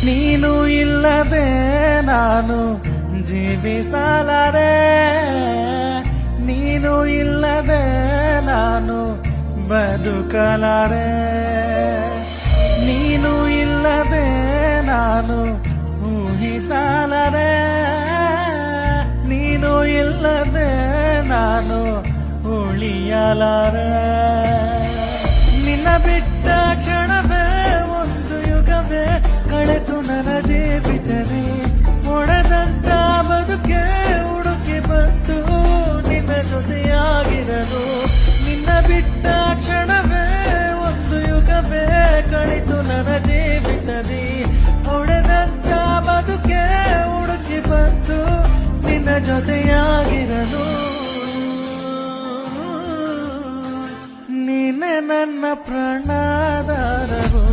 ನೀನು ಇಲ್ಲದೆ ನಾನು ಜೀವಿಸಲಾರೆ, ನೀನು ಇಲ್ಲದೆ ನಾನು ಬದುಕಲಾರೆ, ನೀನು ಇಲ್ಲದೆ ನಾನು ಊಹಿಸಲಾರೆ, ನೀನು ಇಲ್ಲದೆ ನಾನು ಉಳಿಯಲಾರೆ. ನಿನ್ನ ಬಿಟ್ಟ ಕ್ಷಣವೇ ಒಂದು ಯುಗವೇ ಕಳೆದು ನನ್ನ ಜೀವಿತದೆ, ಒಡೆದಂತ ಬದುಕೆ ಹುಡುಕಿ ಬಂತು ನಿನ್ನ ಜೊತೆಯಾಗಿರಲು. ನಿನ್ನ ಬಿಟ್ಟ ಕ್ಷಣವೇ ಒಂದು ಯುಗವೇ ಕಳೆದು ನನ್ನ ಜೀವಿತದೆ, ಒಡೆದಂತ ಬದುಕೆ ಹುಡುಕಿ ಬಂತು ನಿನ್ನ ಜೊತೆಯಾಗಿರಲು. ನೀನೆ ನನ್ನ ಪ್ರಾಣಾಧಾರವು,